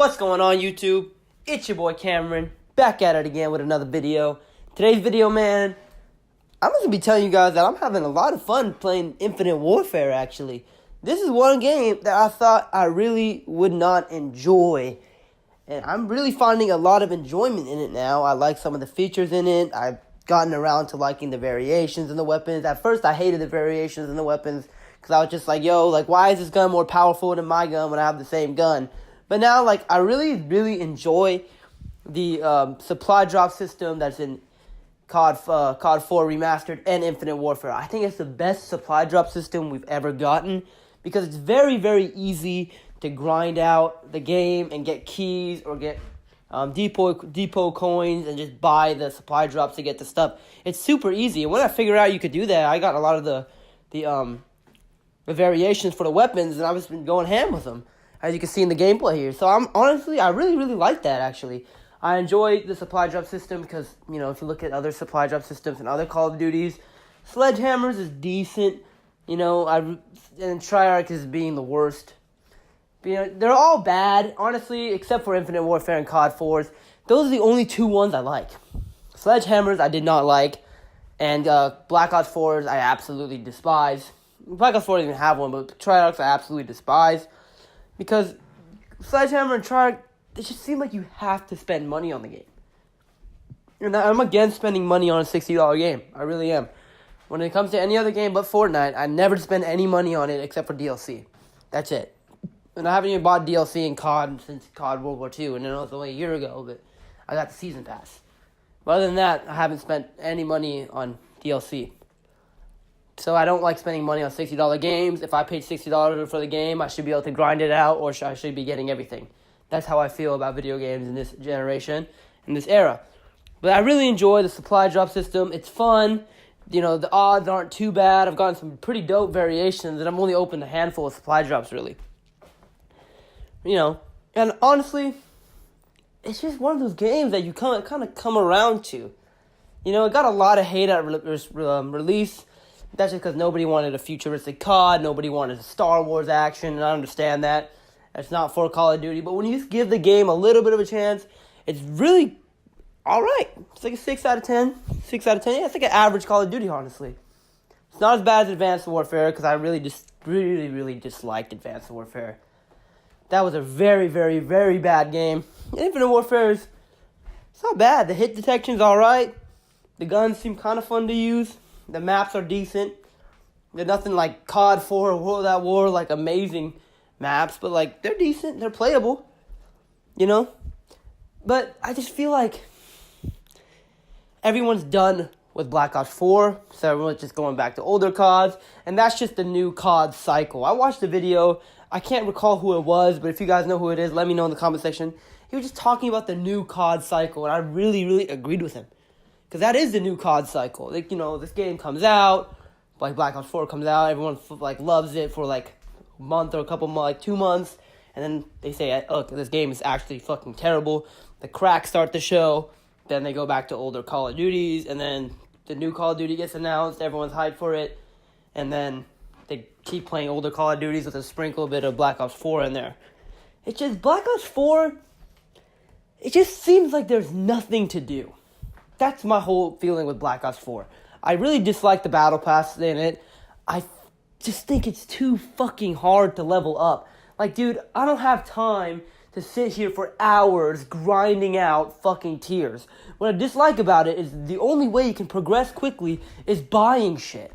What's going on, YouTube? It's your boy Cameron, back at it again with another video. Today's video, man, I'm going to be telling you guys that I'm having a lot of fun playing Infinite Warfare, actually. This is one game that I thought I really would not enjoy, and I'm really finding a lot of enjoyment in it now. I like some of the features in it. I've gotten around to liking the variations in the weapons. At first, I hated the variations in the weapons, because I was just like, why is this gun more powerful than my gun when I have the same gun? But now, I really enjoy the supply drop system that's in COD 4 Remastered and Infinite Warfare. I think it's the best supply drop system we've ever gotten because it's very, very easy to grind out the game and get keys or get depot coins and just buy the supply drops to get the stuff. It's super easy. And when I figured out you could do that, I got a lot of the variations for the weapons, and I've just been going ham with them, as you can see in the gameplay here. So I really like that, actually. I enjoy the supply drop system because, if you look at other supply drop systems and other Call of Duties, Sledgehammers is decent, and Treyarch is being the worst. They're all bad, honestly, except for Infinite Warfare and COD 4s. Those are the only two ones I like. Sledgehammers I did not like, and Black Ops 4s I absolutely despise. Black Ops 4 doesn't even have one, but Treyarch I absolutely despise. Because Sledgehammer and Treyarch, they just seem like you have to spend money on the game. And I'm against spending money on a $60 game. I really am. When it comes to any other game but Fortnite, I never spend any money on it except for DLC. That's it. And I haven't even bought DLC in COD since COD World War II, and it was only a year ago, but I got the Season Pass. But other than that, I haven't spent any money on DLC. So I don't like spending money on $60 games. If I paid $60 for the game, I should be able to grind it out, or I should be getting everything. That's how I feel about video games in this generation, in this era. But I really enjoy the supply drop system. It's fun. The odds aren't too bad. I've gotten some pretty dope variations, and I've only opened a handful of supply drops, really. And honestly, it's just one of those games that you kind of come around to. It got a lot of hate at release. That's just because nobody wanted a futuristic COD, nobody wanted a Star Wars action, and I understand that. It's not for Call of Duty, but when you just give the game a little bit of a chance, it's really alright. It's like a 6 out of 10. 6 out of 10, yeah, it's like an average Call of Duty, honestly. It's not as bad as Advanced Warfare, because I really disliked Advanced Warfare. That was a very, very, very bad game. Infinite Warfare it's not bad. The hit detection's alright. The guns seem kind of fun to use. The maps are decent. They're nothing like COD 4 or World at War, amazing maps, but they're decent. They're playable, But I just feel like everyone's done with Black Ops 4, so everyone's just going back to older CODs, and that's just the new COD cycle. I watched the video. I can't recall who it was, but if you guys know who it is, let me know in the comment section. He was just talking about the new COD cycle, and I really agreed with him. Because that is the new COD cycle. This game comes out, Black Ops 4 comes out, everyone loves it for a month or a couple months, 2 months, and then they say, look, this game is actually fucking terrible. The cracks start to show, then they go back to older Call of Duties, and then the new Call of Duty gets announced, everyone's hyped for it, and then they keep playing older Call of Duties with a sprinkle bit of Black Ops 4 in there. It's just, Black Ops 4, it just seems like there's nothing to do. That's my whole feeling with Black Ops 4. I really dislike the battle pass in it. I just think it's too fucking hard to level up. Dude, I don't have time to sit here for hours grinding out fucking tiers. What I dislike about it is the only way you can progress quickly is buying shit.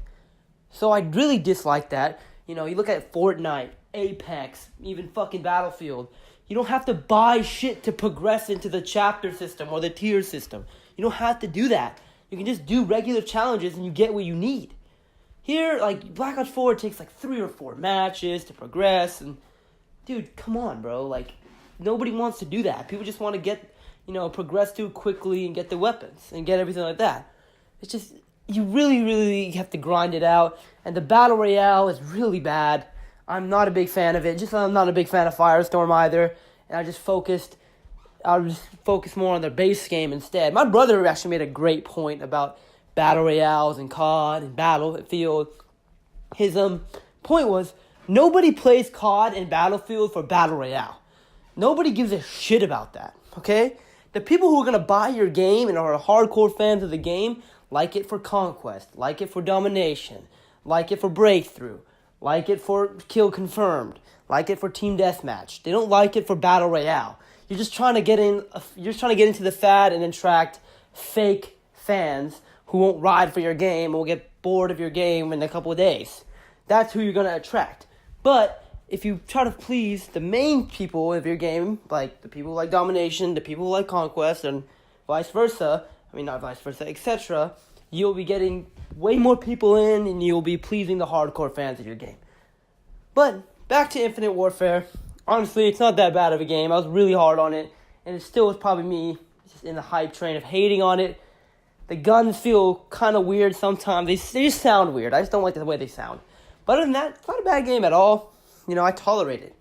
So I really dislike that. You look at Fortnite, Apex, even fucking Battlefield. You don't have to buy shit to progress into the chapter system or the tier system. You don't have to do that. You can just do regular challenges and you get what you need. Here, Black Ops 4 takes 3 or 4 matches to progress. And, dude, come on, bro. Nobody wants to do that. People just want to get, progress too quickly and get the weapons and get everything like that. It's just, you really have to grind it out. And the Battle Royale is really bad. I'm not a big fan of it. I'm not a big fan of Firestorm either. And I'll just focus more on their base game instead. My brother actually made a great point about Battle Royales and COD and Battlefield. His point was, nobody plays COD and Battlefield for Battle Royale. Nobody gives a shit about that, okay? The people who are going to buy your game and are hardcore fans of the game like it for conquest, like it for domination, like it for breakthrough, like it for kill confirmed, like it for team deathmatch. They don't like it for battle royale. You're just trying to get in. You're just trying to get into the fad and attract fake fans who won't ride for your game and will get bored of your game in a couple of days. That's who you're going to attract. But if you try to please the main people of your game, like the people who like domination, the people who like conquest, and vice versa, not vice versa, etc., you'll be getting way more people in and you'll be pleasing the hardcore fans of your game. But back to Infinite Warfare. Honestly, it's not that bad of a game. I was really hard on it, and it still was probably me just in the hype train of hating on it. The guns feel kind of weird sometimes. They just sound weird. I just don't like the way they sound. But other than that, it's not a bad game at all. I tolerate it.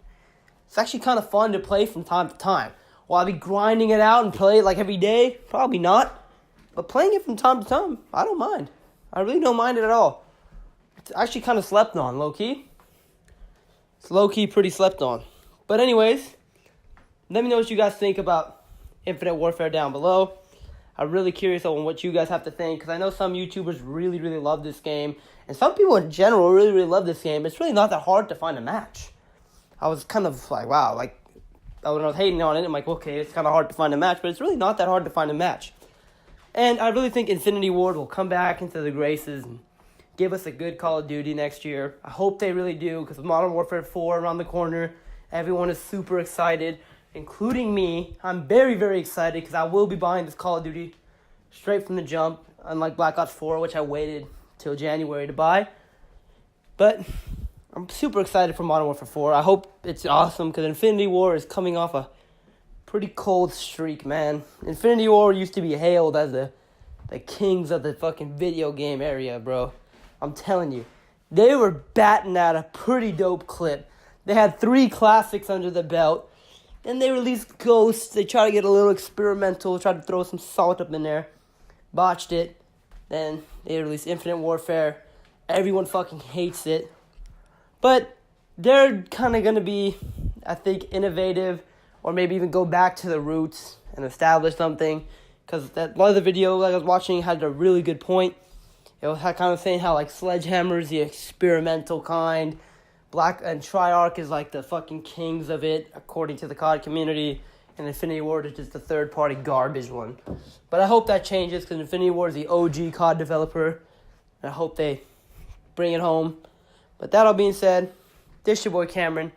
It's actually kind of fun to play from time to time. Will I be grinding it out and play it like every day? Probably not. But playing it from time to time, I don't mind. I really don't mind it at all. It's actually kind of slept on, low-key. It's low-key pretty slept on. But anyways, let me know what you guys think about Infinite Warfare down below. I'm really curious on what you guys have to think, because I know some YouTubers really, really love this game, and some people in general really, really love this game. It's really not that hard to find a match. I was kind of like, wow, when I was hating on it, I'm like, okay, it's kind of hard to find a match, but it's really not that hard to find a match. And I really think Infinity Ward will come back into the graces and give us a good Call of Duty next year. I hope they really do, because Modern Warfare 4 around the corner, everyone is super excited. Including me. I'm very, very excited because I will be buying this Call of Duty straight from the jump, unlike Black Ops 4, which I waited till January to buy. But I'm super excited for Modern Warfare 4. I hope it's awesome because Infinity War is coming off a pretty cold streak, man. Infinity War used to be hailed as the kings of the fucking video game area, bro. I'm telling you. They were batting at a pretty dope clip. They had 3 classics under the belt. Then they released Ghosts. They tried to get a little experimental, tried to throw some salt up in there. Botched it. Then they released Infinite Warfare. Everyone fucking hates it. But they're kind of going to be, I think, innovative, or maybe even go back to the roots and establish something. Because that lot of the video I was watching had a really good point. It was kind of saying how Sledgehammer is the experimental kind. Black and Treyarch is the fucking kings of it, according to the COD community, and Infinity Ward is just the third-party garbage one. But I hope that changes, because Infinity Ward is the OG COD developer, and I hope they bring it home. But that all being said, this your boy Cameron.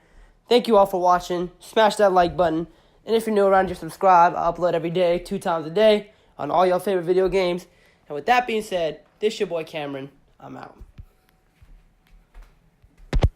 Thank you all for watching. Smash that like button, and if you're new around here, subscribe. I upload every day, 2 times a day, on all your favorite video games. And with that being said, this your boy Cameron. I'm out.